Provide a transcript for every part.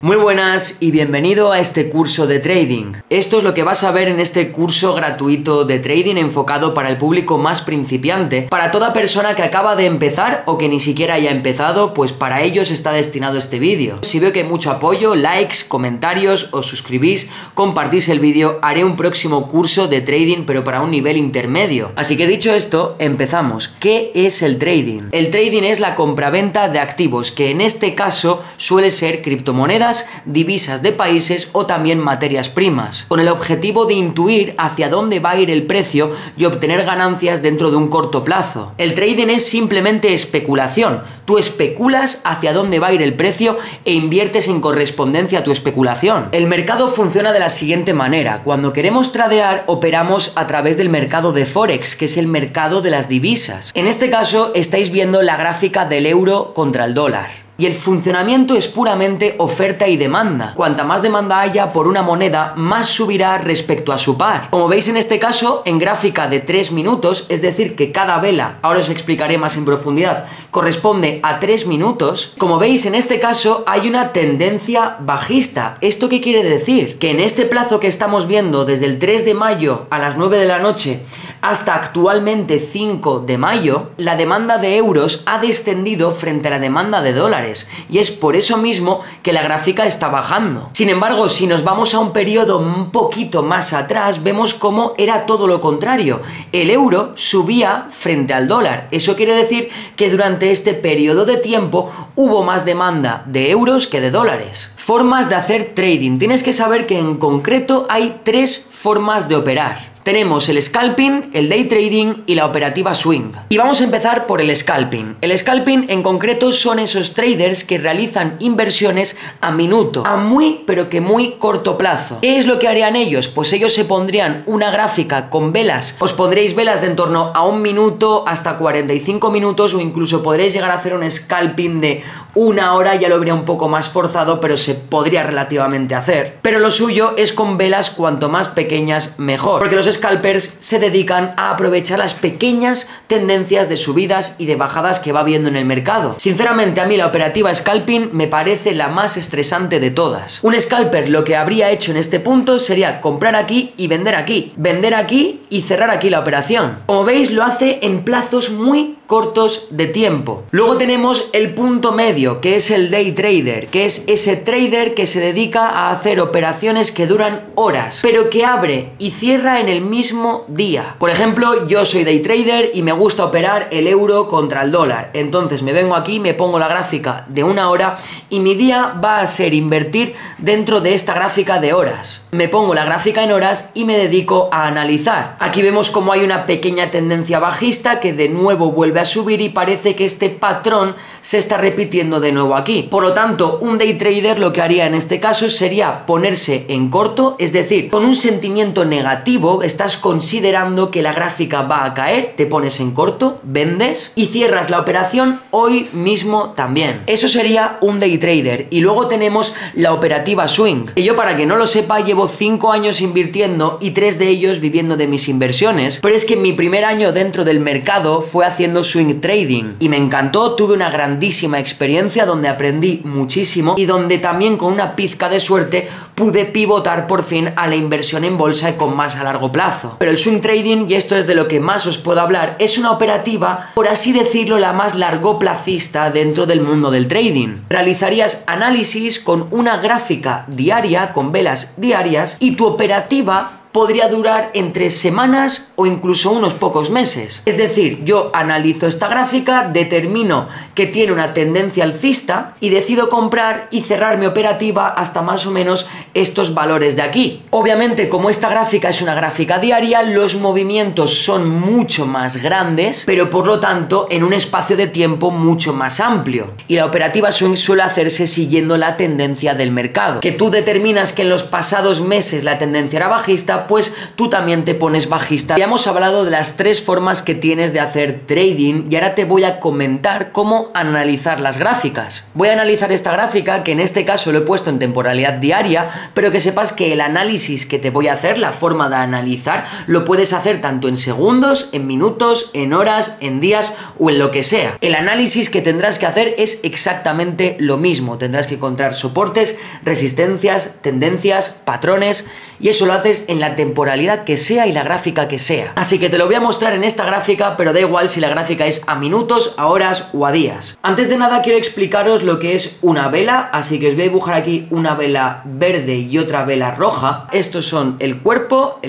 Muy buenas y bienvenido a este curso de trading. Esto es lo que vas a ver en este curso gratuito de trading enfocado para el público más principiante, para toda persona que acaba de empezar o que ni siquiera haya empezado, pues para ellos está destinado este vídeo. Si veo que hay mucho apoyo, likes, comentarios, os suscribís, compartís el vídeo, haré un próximo curso de trading pero para un nivel intermedio. Así que dicho esto, empezamos. ¿Qué es el trading? El trading es la compraventa de activos, que en este caso suele ser criptomonedas, divisas de países o también materias primas, con el objetivo de intuir hacia dónde va a ir el precio y obtener ganancias dentro de un corto plazo. El trading es simplemente especulación. Tú especulas hacia dónde va a ir el precio e inviertes en correspondencia a tu especulación. El mercado funciona de la siguiente manera. Cuando queremos tradear, operamos a través del mercado de Forex, que es el mercado de las divisas. En este caso, estáis viendo la gráfica del euro contra el dólar. Y el funcionamiento es puramente oferta y demanda. Cuanta más demanda haya por una moneda, más subirá respecto a su par. Como veis en este caso, en gráfica de 3 minutos, es decir que cada vela, ahora os explicaré más en profundidad, corresponde a 3 minutos. Como veis en este caso hay una tendencia bajista. ¿Esto qué quiere decir? Que en este plazo que estamos viendo desde el 3 de mayo a las 9 de la noche hasta actualmente 5 de mayo, la demanda de euros ha descendido frente a la demanda de dólares. Y es por eso mismo que la gráfica está bajando. Sin embargo, si nos vamos a un periodo un poquito más atrás, vemos cómo era todo lo contrario. El euro subía frente al dólar. Eso quiere decir que durante este periodo de tiempo hubo más demanda de euros que de dólares. Formas de hacer trading. Tienes que saber que en concreto hay 3 formas de operar. Tenemos el scalping, el day trading y la operativa swing. Y vamos a empezar por el scalping. El scalping en concreto son esos traders que realizan inversiones a minuto, a muy pero que muy corto plazo. ¿Qué es lo que harían ellos? Pues ellos se pondrían una gráfica con velas. Os pondréis velas de en torno a 1 minuto hasta 45 minutos o incluso podréis llegar a hacer un scalping de 1 hora, ya lo vería un poco más forzado, pero se podría relativamente hacer. Pero lo suyo es con velas cuanto más pequeñas mejor, porque los scalpers se dedican a aprovechar las pequeñas tendencias de subidas y de bajadas que va viendo en el mercado. Sinceramente, a mí la operativa scalping me parece la más estresante de todas. Un scalper lo que habría hecho en este punto sería comprar aquí y vender aquí y cerrar aquí la operación. Como veis, lo hace en plazos muy cortos de tiempo. Luego tenemos el punto medio, que es el day trader, que es ese trader que se dedica a hacer operaciones que duran horas, pero que abre y cierra en el mismo día. Por ejemplo, yo soy day trader y me gusta operar el euro contra el dólar. Entonces me vengo aquí, me pongo la gráfica de 1 hora y mi día va a ser invertir dentro de esta gráfica de horas. Me pongo la gráfica en horas y me dedico a analizar. Aquí vemos como hay una pequeña tendencia bajista que de nuevo vuelve a subir y parece que este patrón se está repitiendo de nuevo aquí. Por lo tanto, un day trader lo que haría en este caso sería ponerse en corto, es decir, con un sentimiento negativo, estás considerando que la gráfica va a caer, te pones en corto, vendes y cierras la operación hoy mismo también. Eso sería un day trader. Y luego tenemos la operativa swing, que yo, para que no lo sepa, llevo 5 años invirtiendo y 3 de ellos viviendo de mis inversiones, pero es que mi primer año dentro del mercado fue haciendo swing trading y me encantó, tuve una grandísima experiencia donde aprendí muchísimo y donde también con una pizca de suerte pude pivotar por fin a la inversión en bolsa y con más a largo plazo. Pero el swing trading, y esto es de lo que más os puedo hablar, es una operativa, por así decirlo, la más largoplacista dentro del mundo del trading. Realizarías análisis con una gráfica diaria, con velas diarias, y tu operativa podría durar entre semanas o incluso unos pocos meses. Es decir, yo analizo esta gráfica, determino que tiene una tendencia alcista y decido comprar y cerrar mi operativa hasta más o menos estos valores de aquí. Obviamente, como esta gráfica es una gráfica diaria, los movimientos son mucho más grandes, pero por lo tanto en un espacio de tiempo mucho más amplio. Y la operativa swing suele hacerse siguiendo la tendencia del mercado. Que tú determinas que en los pasados meses la tendencia era bajista, alcista, pues tú también te pones bajista. Ya hemos hablado de las 3 formas que tienes de hacer trading y ahora te voy a comentar cómo analizar las gráficas. Voy a analizar esta gráfica, que en este caso lo he puesto en temporalidad diaria, pero que sepas que el análisis que te voy a hacer, la forma de analizar, lo puedes hacer tanto en segundos, en minutos, en horas, en días o en lo que sea. El análisis que tendrás que hacer es exactamente lo mismo. Tendrás que encontrar soportes, resistencias, tendencias, patrones, y eso lo haces en la temporalidad que sea y la gráfica que sea. Así que te lo voy a mostrar en esta gráfica, pero da igual si la gráfica es a minutos, a horas o a días. Antes de nada quiero explicaros lo que es una vela, así que os voy a dibujar aquí una vela verde y otra vela roja. Estos son el cuerpo,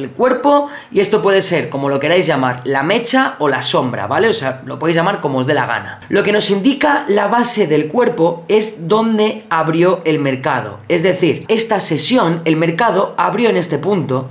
y esto puede ser, como lo queráis llamar, la mecha o la sombra, ¿vale? O sea, lo podéis llamar como os dé la gana. Lo que nos indica la base del cuerpo es donde abrió el mercado. Es decir, esta sesión, el mercado abrió en este punto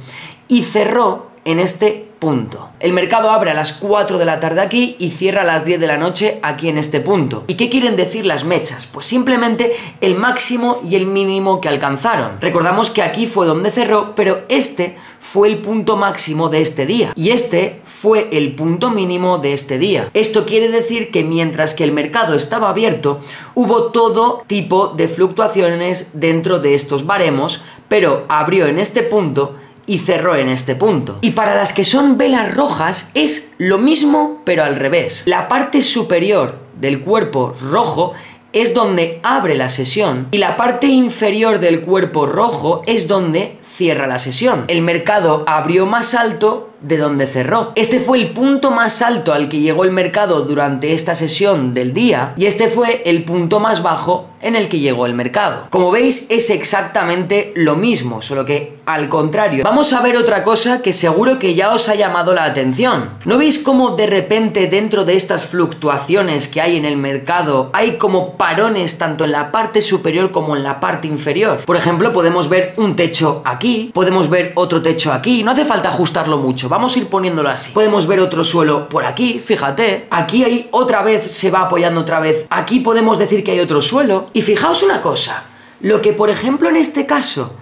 y cerró en este punto. El mercado abre a las 4 de la tarde aquí y cierra a las 10 de la noche aquí en este punto. ¿Y qué quieren decir las mechas? Pues simplemente el máximo y el mínimo que alcanzaron. Recordamos que aquí fue donde cerró, pero este fue el punto máximo de este día y este fue el punto mínimo de este día. Esto quiere decir que mientras que el mercado estaba abierto, hubo todo tipo de fluctuaciones dentro de estos baremos, pero abrió en este punto y cerró en este punto. Y para las que son velas rojas es lo mismo, pero al revés. La parte superior del cuerpo rojo es donde abre la sesión y la parte inferior del cuerpo rojo es donde cierra la sesión. El mercado abrió más alto de donde cerró. Este fue el punto más alto al que llegó el mercado durante esta sesión del día y este fue el punto más bajo en el que llegó el mercado. Como veis, es exactamente lo mismo, solo que al contrario. Vamos a ver otra cosa que seguro que ya os ha llamado la atención. ¿No veis cómo de repente dentro de estas fluctuaciones que hay en el mercado hay como parones tanto en la parte superior como en la parte inferior? Por ejemplo, podemos ver un techo aquí, podemos ver otro techo aquí, no hace falta ajustarlo mucho, vamos a ir poniéndolo así. Podemos ver otro suelo por aquí, fíjate, aquí hay otra vez, se va apoyando otra vez, aquí podemos decir que hay otro suelo. Y fijaos una cosa, lo que por ejemplo en este caso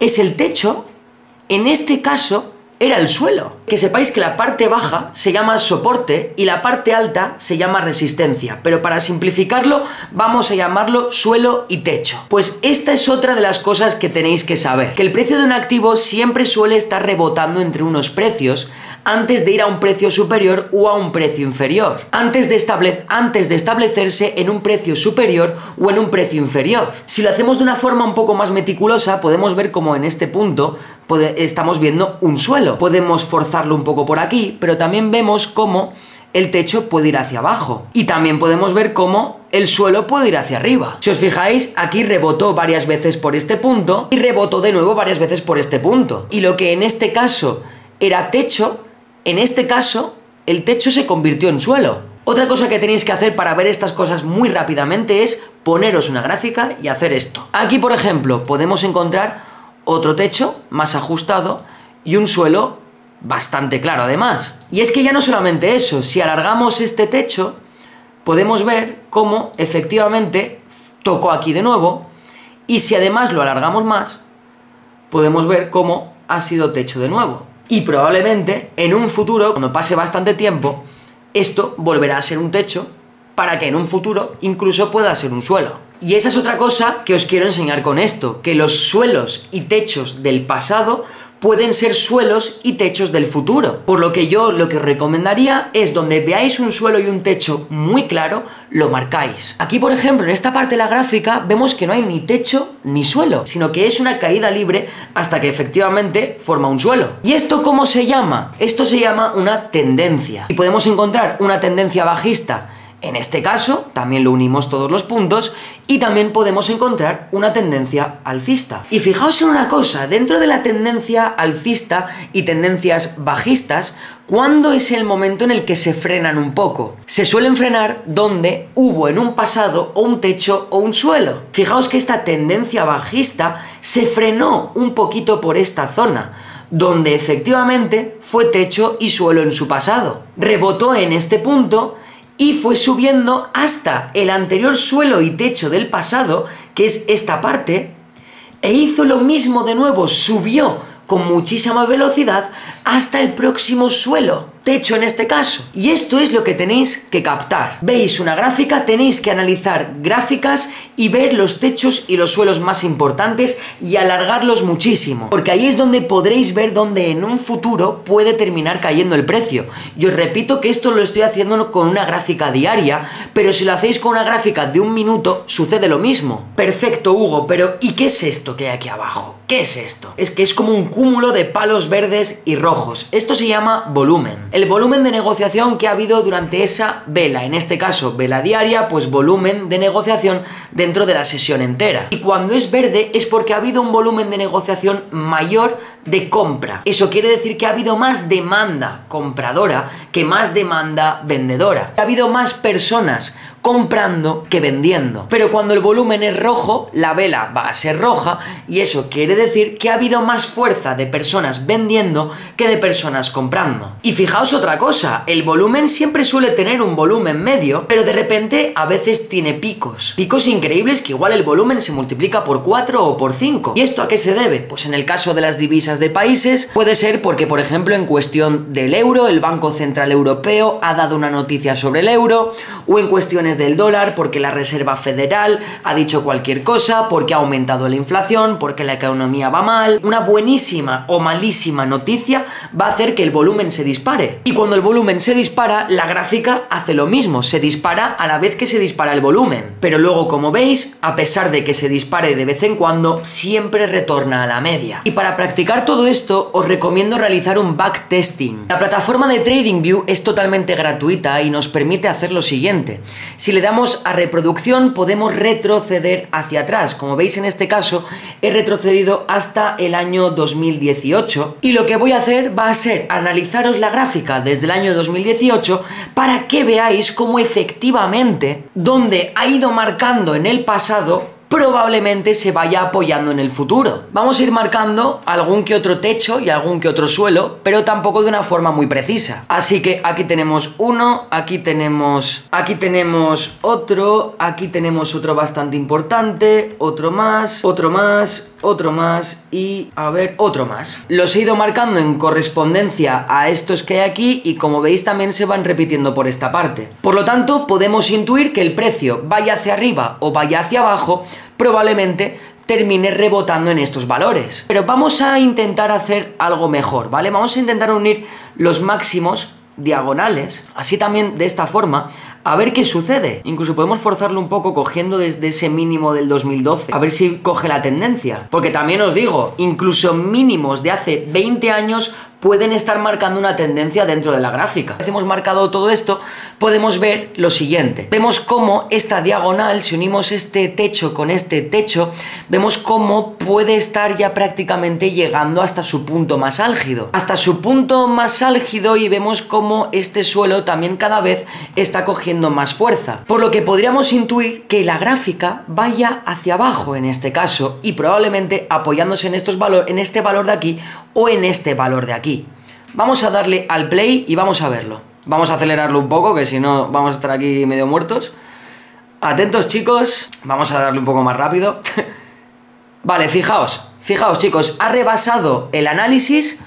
es el techo, en este caso era el suelo. Que sepáis que la parte baja se llama soporte y la parte alta se llama resistencia, pero para simplificarlo vamos a llamarlo suelo y techo. Pues esta es otra de las cosas que tenéis que saber, que el precio de un activo siempre suele estar rebotando entre unos precios antes de ir a un precio superior o a un precio inferior, antes de establecerse en un precio superior o en un precio inferior. Si lo hacemos de una forma un poco más meticulosa, podemos ver como en este punto estamos viendo un suelo. Podemos forzarlo un poco por aquí, pero también vemos cómo el techo puede ir hacia abajo. Y también podemos ver cómo el suelo puede ir hacia arriba. Si os fijáis, aquí rebotó varias veces por este punto y rebotó de nuevo varias veces por este punto. Y lo que en este caso era techo, en este caso el techo se convirtió en suelo. Otra cosa que tenéis que hacer para ver estas cosas muy rápidamente es poneros una gráfica y hacer esto. Aquí, por ejemplo, podemos encontrar otro techo más ajustado y un suelo bastante claro además. Y es que ya no solamente eso, si alargamos este techo podemos ver cómo efectivamente tocó aquí de nuevo y si además lo alargamos más podemos ver cómo ha sido techo de nuevo. Y probablemente en un futuro, cuando pase bastante tiempo, esto volverá a ser un techo para que en un futuro incluso pueda ser un suelo. Y esa es otra cosa que os quiero enseñar con esto, que los suelos y techos del pasado pueden ser suelos y techos del futuro. Por lo que yo lo que os recomendaría es donde veáis un suelo y un techo muy claro, lo marcáis. Aquí, por ejemplo, en esta parte de la gráfica vemos que no hay ni techo ni suelo, sino que es una caída libre hasta que efectivamente forma un suelo. ¿Y esto cómo se llama? Esto se llama una tendencia. Y podemos encontrar una tendencia bajista. En este caso, también lo unimos todos los puntos y también podemos encontrar una tendencia alcista. Y fijaos en una cosa, dentro de la tendencia alcista y tendencias bajistas, ¿cuándo es el momento en el que se frenan un poco? Se suelen frenar donde hubo en un pasado o un techo o un suelo. Fijaos que esta tendencia bajista se frenó un poquito por esta zona, donde efectivamente fue techo y suelo en su pasado. Rebotó en este punto y fue subiendo hasta el anterior suelo y techo del pasado, que es esta parte, e hizo lo mismo de nuevo, subió con muchísima velocidad hasta el próximo suelo, techo en este caso. Y esto es lo que tenéis que captar. Veis una gráfica, tenéis que analizar gráficas y ver los techos y los suelos más importantes y alargarlos muchísimo, porque ahí es donde podréis ver dónde en un futuro puede terminar cayendo el precio. Y os repito que esto lo estoy haciendo con una gráfica diaria, pero si lo hacéis con una gráfica de un minuto sucede lo mismo. Perfecto, Hugo, pero ¿y qué es esto que hay aquí abajo? ¿Qué es esto? Es que es como un cúmulo de palos verdes y rojos. Esto se llama volumen. El volumen de negociación que ha habido durante esa vela, en este caso vela diaria, pues volumen de negociación dentro de la sesión entera. Y cuando es verde es porque ha habido un volumen de negociación mayor de compra. Eso quiere decir que ha habido más demanda compradora que más demanda vendedora. Ha habido más personas comprando que vendiendo. Pero cuando el volumen es rojo, la vela va a ser roja y eso quiere decir que ha habido más fuerza de personas vendiendo que de personas comprando. Y fijaos otra cosa, el volumen siempre suele tener un volumen medio, pero de repente a veces tiene picos. Picos increíbles que igual el volumen se multiplica por 4 o por 5. ¿Y esto a qué se debe? Pues en el caso de las divisas de países puede ser porque, por ejemplo, en cuestión del euro, el Banco Central Europeo ha dado una noticia sobre el euro, o en cuestiones del dólar porque la Reserva Federal ha dicho cualquier cosa, porque ha aumentado la inflación, porque la economía va mal. Una buenísima o malísima noticia va a hacer que el volumen se dispare. Y cuando el volumen se dispara, la gráfica hace lo mismo, se dispara a la vez que se dispara el volumen. Pero luego, como veis, a pesar de que se dispare de vez en cuando, siempre retorna a la media. Y para practicar todo esto, os recomiendo realizar un backtesting. La plataforma de TradingView es totalmente gratuita y nos permite hacer lo siguiente. Si le damos a reproducción, podemos retroceder hacia atrás. Como veis, en este caso, he retrocedido hasta el año 2018. Y lo que voy a hacer va a ser analizaros la gráfica desde el año 2018 para que veáis cómo efectivamente, donde ha ido marcando en el pasado, probablemente se vaya apoyando en el futuro. Vamos a ir marcando algún que otro techo y algún que otro suelo, pero tampoco de una forma muy precisa. Así que aquí tenemos uno, aquí tenemos otro, aquí tenemos otro bastante importante, otro más, otro más, otro más y, a ver, otro más. Los he ido marcando en correspondencia a estos que hay aquí y, como veis, también se van repitiendo por esta parte. Por lo tanto, podemos intuir que el precio vaya hacia arriba o vaya hacia abajo, probablemente termine rebotando en estos valores. Pero vamos a intentar hacer algo mejor, ¿vale? Vamos a intentar unir los máximos diagonales, así también de esta forma, a ver qué sucede. Incluso podemos forzarlo un poco cogiendo desde ese mínimo del 2012, a ver si coge la tendencia. Porque también os digo, incluso mínimos de hace 20 años pueden estar marcando una tendencia dentro de la gráfica. Una vez hemos marcado todo esto, podemos ver lo siguiente. Vemos cómo esta diagonal, si unimos este techo con este techo, vemos cómo puede estar ya prácticamente llegando hasta su punto más álgido. Hasta su punto más álgido, y vemos cómo este suelo también cada vez está cogiendo más fuerza. Por lo que podríamos intuir que la gráfica vaya hacia abajo en este caso, y probablemente apoyándose en este valor de aquí o en este valor de aquí. Vamos a darle al play y vamos a verlo. Vamos a acelerarlo un poco, que si no vamos a estar aquí medio muertos. Atentos, chicos. Vamos a darle un poco más rápido. Vale, fijaos chicos, ha rebasado el análisis.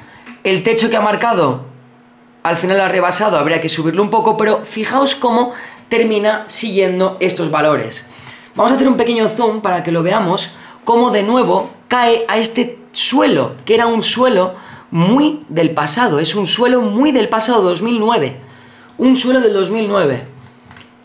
El techo que ha marcado al final ha rebasado, habría que subirlo un poco, pero fijaos cómo termina siguiendo estos valores. Vamos a hacer un pequeño zoom para que lo veamos, cómo de nuevo cae a este suelo, que era un suelo muy del pasado, es un suelo muy del pasado, 2009, un suelo del 2009,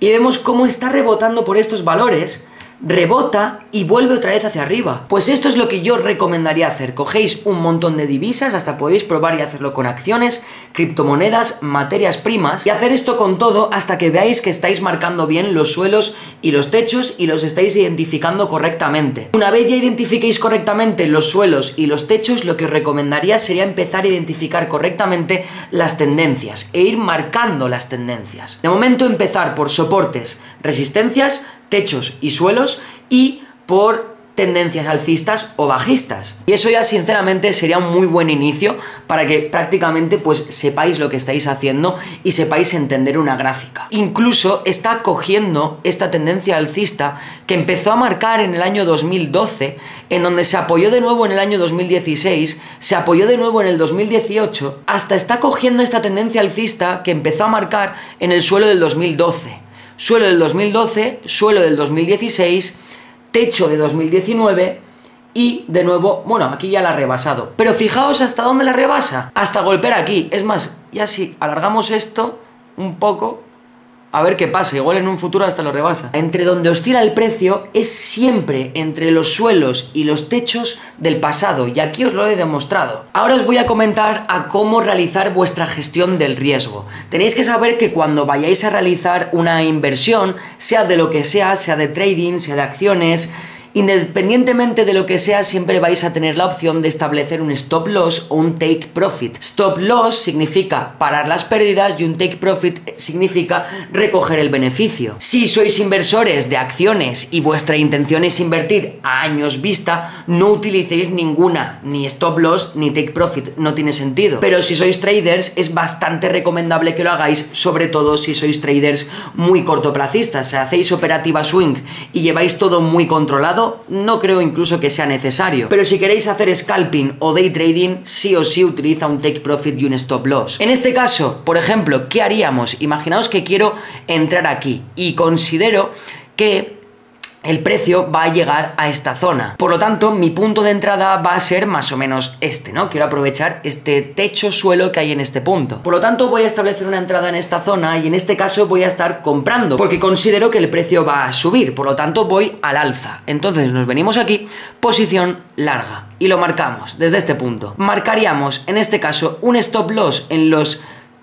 y vemos cómo está rebotando por estos valores, rebota y vuelve otra vez hacia arriba. Pues esto es lo que yo recomendaría hacer. Cogéis un montón de divisas, hasta podéis probar y hacerlo con acciones, criptomonedas, materias primas, y hacer esto con todo hasta que veáis que estáis marcando bien los suelos y los techos y los estáis identificando correctamente. Una vez ya identifiquéis correctamente los suelos y los techos, lo que os recomendaría sería empezar a identificar correctamente las tendencias e ir marcando las tendencias. De momento, empezar por soportes, resistencias, techos y suelos, y por tendencias alcistas o bajistas. Y eso ya sinceramente sería un muy buen inicio para que prácticamente pues sepáis lo que estáis haciendo y sepáis entender una gráfica. Incluso está cogiendo esta tendencia alcista que empezó a marcar en el año 2012, en donde se apoyó de nuevo en el año 2016, se apoyó de nuevo en el 2018, hasta está cogiendo esta tendencia alcista que empezó a marcar en el suelo del 2012. Suelo del 2012, suelo del 2016, techo de 2019 y de nuevo, bueno, aquí ya la ha rebasado. Pero fijaos hasta dónde la rebasa. Hasta golpear aquí. Es más, ya si alargamos esto un poco, a ver qué pasa, igual en un futuro hasta lo rebasa. Entre donde oscila el precio es siempre entre los suelos y los techos del pasado, y aquí os lo he demostrado. Ahora os voy a comentar a cómo realizar vuestra gestión del riesgo. Tenéis que saber que cuando vayáis a realizar una inversión, sea de lo que sea de trading, sea de acciones, independientemente de lo que sea, siempre vais a tener la opción de establecer un stop loss o un take profit. Stop loss significa parar las pérdidas y un take profit significa recoger el beneficio. Si sois inversores de acciones y vuestra intención es invertir a años vista, no utilicéis ninguna, ni stop loss ni take profit, no tiene sentido. Pero si sois traders es bastante recomendable que lo hagáis, sobre todo si sois traders muy cortoplacistas. Si hacéis operativa swing y lleváis todo muy controlado, no creo incluso que sea necesario. Pero si queréis hacer scalping o day trading, sí o sí utiliza un take profit y un stop loss. En este caso, por ejemplo, ¿qué haríamos? Imaginaos que quiero entrar aquí y considero que el precio va a llegar a esta zona. Por lo tanto, mi punto de entrada va a ser más o menos este, ¿no? Quiero aprovechar este techo suelo que hay en este punto. Por lo tanto, voy a establecer una entrada en esta zona y en este caso voy a estar comprando porque considero que el precio va a subir. Por lo tanto, voy al alza. Entonces, nos venimos aquí, posición larga, y lo marcamos desde este punto. Marcaríamos, en este caso, un stop loss en los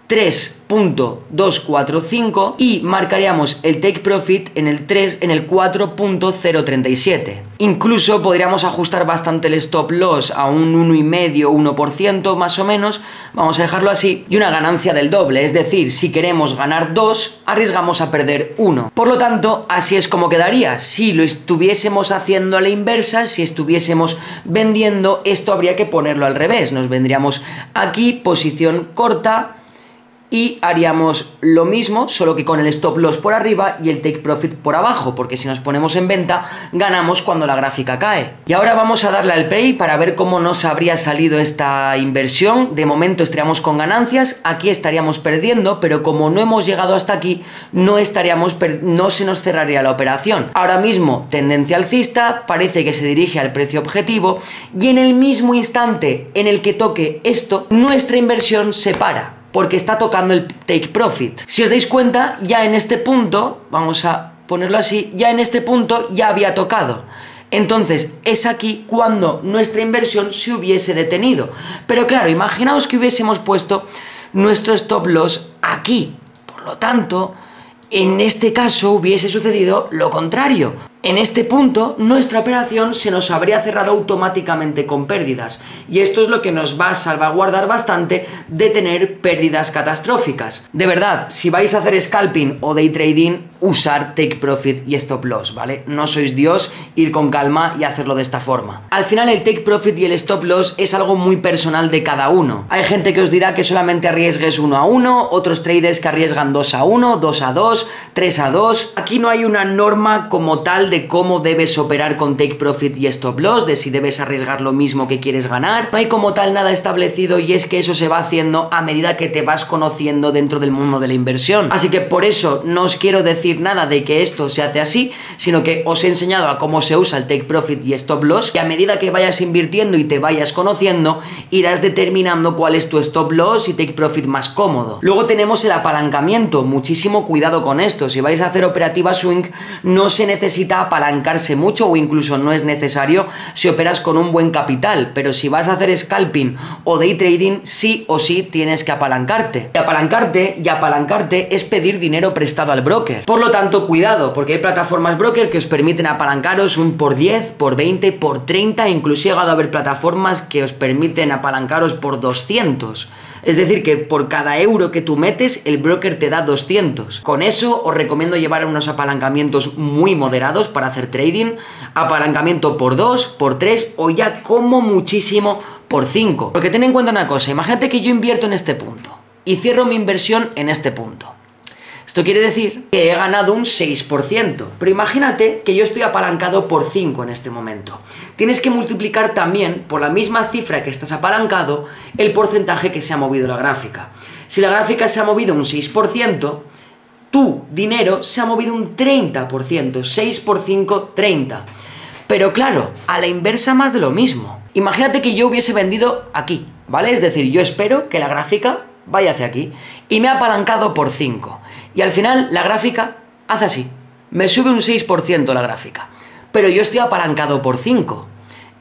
3.245 y marcaríamos el take profit en el 4.037. Incluso podríamos ajustar bastante el stop loss a un 1,5, 1% más o menos, vamos a dejarlo así, y una ganancia del doble, es decir, si queremos ganar 2, arriesgamos a perder 1. Por lo tanto, así es como quedaría. Si lo estuviésemos haciendo a la inversa, si estuviésemos vendiendo, esto habría que ponerlo al revés. Nos vendríamos aquí, posición corta, y haríamos lo mismo, solo que con el stop loss por arriba y el take profit por abajo, porque si nos ponemos en venta, ganamos cuando la gráfica cae. Y ahora vamos a darle al play para ver cómo nos habría salido esta inversión. De momento estaríamos con ganancias, aquí estaríamos perdiendo, pero como no hemos llegado hasta aquí, no se nos cerraría la operación. Ahora mismo, tendencia alcista, parece que se dirige al precio objetivo, y en el mismo instante en el que toque esto, nuestra inversión se para, porque está tocando el take profit. Si os dais cuenta, ya en este punto, vamos a ponerlo así, ya en este punto ya había tocado. Entonces, es aquí cuando nuestra inversión se hubiese detenido. Pero claro, imaginaos que hubiésemos puesto nuestro stop loss aquí. Por lo tanto, en este caso hubiese sucedido lo contrario. En este punto, nuestra operación se nos habría cerrado automáticamente con pérdidas, y esto es lo que nos va a salvaguardar bastante de tener pérdidas catastróficas. De verdad, si vais a hacer scalping o day trading, usar take profit y stop loss, ¿vale? No sois Dios, ir con calma y hacerlo de esta forma. Al final, el take profit y el stop loss es algo muy personal de cada uno. Hay gente que os dirá que solamente arriesgues 1 a 1, otros traders que arriesgan 2 a 1, 2 a 2, 3 a 2. Aquí no hay una norma como tal de cómo debes operar con take profit y stop loss, de si debes arriesgar lo mismo que quieres ganar. No hay como tal nada establecido, y es que eso se va haciendo a medida que te vas conociendo dentro del mundo de la inversión. Así que por eso no os quiero decir nada de que esto se hace así, sino que os he enseñado a cómo se usa el take profit y stop loss, y a medida que vayas invirtiendo y te vayas conociendo, irás determinando cuál es tu stop loss y take profit más cómodo. Luego tenemos el apalancamiento. Muchísimo cuidado con esto. Si vais a hacer operativa swing, no se necesita apalancarse mucho, o incluso no es necesario si operas con un buen capital, pero si vas a hacer scalping o day trading, sí o sí tienes que apalancarte. Y apalancarte es pedir dinero prestado al broker. Por lo tanto, cuidado, porque hay plataformas broker que os permiten apalancaros un por 10, por 20, por 30, incluso he llegado a ver plataformas que os permiten apalancaros por 200. Es decir, que por cada euro que tú metes, el broker te da 200. Con eso os recomiendo llevar unos apalancamientos muy moderados para hacer trading, apalancamiento por 2, por 3 o ya como muchísimo por 5. Porque ten en cuenta una cosa, imagínate que yo invierto en este punto y cierro mi inversión en este punto. Esto quiere decir que he ganado un 6%, pero imagínate que yo estoy apalancado por 5 en este momento. Tienes que multiplicar también por la misma cifra que estás apalancado el porcentaje que se ha movido la gráfica. Si la gráfica se ha movido un 6%, tu dinero se ha movido un 30%, 6 por 5, 30. Pero claro, a la inversa más de lo mismo. Imagínate que yo hubiese vendido aquí, ¿vale? Es decir, yo espero que la gráfica vaya hacia aquí y me ha apalancado por 5. Y al final la gráfica hace así, me sube un 6% la gráfica, pero yo estoy apalancado por 5.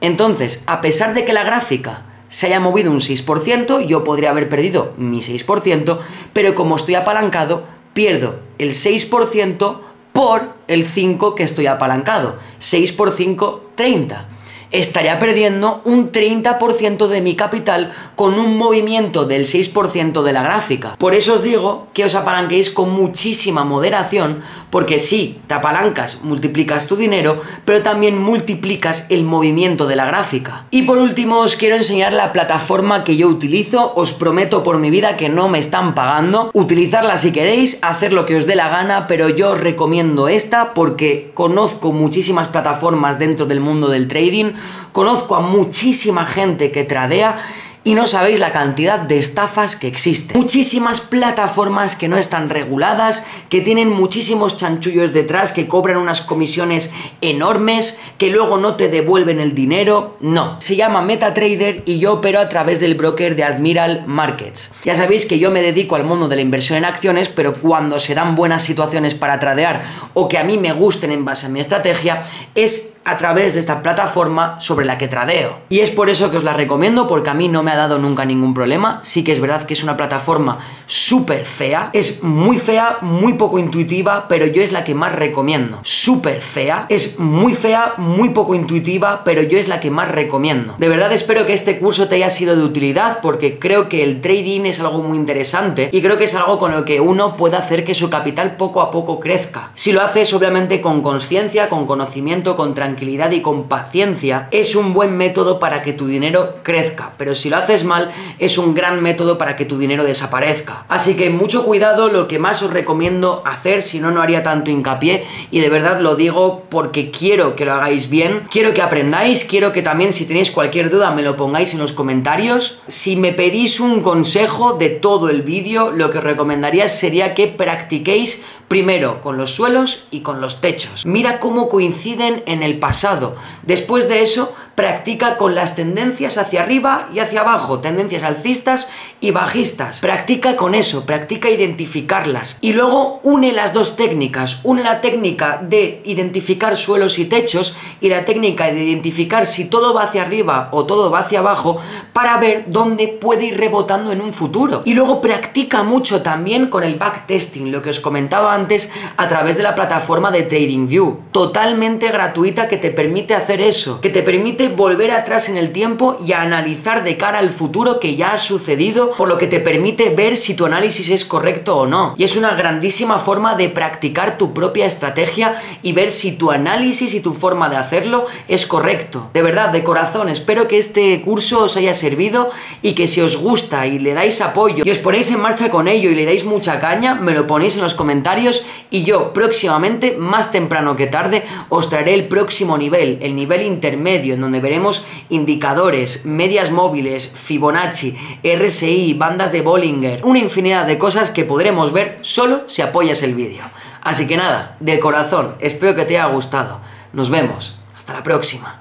Entonces, a pesar de que la gráfica se haya movido un 6%, yo podría haber perdido mi 6%, pero como estoy apalancado, pierdo el 6% por el 5 que estoy apalancado. 6 por 5, 30. Estaría perdiendo un 30% de mi capital con un movimiento del 6% de la gráfica. Por eso os digo que os apalanquéis con muchísima moderación, porque sí, te apalancas, multiplicas tu dinero, pero también multiplicas el movimiento de la gráfica. Y por último os quiero enseñar la plataforma que yo utilizo. Os prometo por mi vida que no me están pagando. Utilizarla si queréis, hacer lo que os dé la gana, pero yo os recomiendo esta porque conozco muchísimas plataformas dentro del mundo del trading. Conozco a muchísima gente que tradea y no sabéis la cantidad de estafas que existen. Muchísimas plataformas que no están reguladas, que tienen muchísimos chanchullos detrás, que cobran unas comisiones enormes, que luego no te devuelven el dinero. No, se llama MetaTrader y yo opero a través del broker de Admiral Markets. Ya sabéis que yo me dedico al mundo de la inversión en acciones, pero cuando se dan buenas situaciones para tradear o que a mí me gusten en base a mi estrategia, es a través de esta plataforma sobre la que tradeo. Y es por eso que os la recomiendo, porque a mí no me ha dado nunca ningún problema. Sí que es verdad que es una plataforma súper fea, es muy fea, muy poco intuitiva, pero yo es la que más recomiendo. Súper fea, es muy fea, muy poco intuitiva, pero yo es la que más recomiendo. De verdad espero que este curso te haya sido de utilidad, porque creo que el trading es algo muy interesante y creo que es algo con lo que uno puede hacer que su capital poco a poco crezca. Si lo haces obviamente con conciencia, con conocimiento, con tranquilidad y con paciencia, es un buen método para que tu dinero crezca, pero si lo haces mal, es un gran método para que tu dinero desaparezca. Así que mucho cuidado, lo que más os recomiendo hacer, si no, no haría tanto hincapié, y de verdad lo digo porque quiero que lo hagáis bien, quiero que aprendáis, quiero que también si tenéis cualquier duda me lo pongáis en los comentarios. Si me pedís un consejo de todo el vídeo, lo que os recomendaría sería que practiquéis primero con los suelos y con los techos. Mira cómo coinciden en el pasado. Después de eso, practica con las tendencias hacia arriba y hacia abajo, tendencias alcistas y bajistas. Practica con eso, practica identificarlas. Y luego une las dos técnicas. Une la técnica de identificar suelos y techos y la técnica de identificar si todo va hacia arriba o todo va hacia abajo para ver dónde puede ir rebotando en un futuro. Y luego practica mucho también con el backtesting, lo que os comentaba antes, a través de la plataforma de TradingView, totalmente gratuita, que te permite hacer eso, que te permite volver atrás en el tiempo y analizar de cara al futuro que ya ha sucedido, por lo que te permite ver si tu análisis es correcto o no. Y es una grandísima forma de practicar tu propia estrategia y ver si tu análisis y tu forma de hacerlo es correcto. De verdad, de corazón, espero que este curso os haya servido y que si os gusta y le dais apoyo y os ponéis en marcha con ello y le dais mucha caña, me lo ponéis en los comentarios y yo próximamente, más temprano que tarde, os traeré el próximo nivel, el nivel intermedio, en donde veremos indicadores, medias móviles, Fibonacci, RSI, bandas de Bollinger, una infinidad de cosas que podremos ver solo si apoyas el vídeo. Así que nada, de corazón, espero que te haya gustado. Nos vemos, hasta la próxima.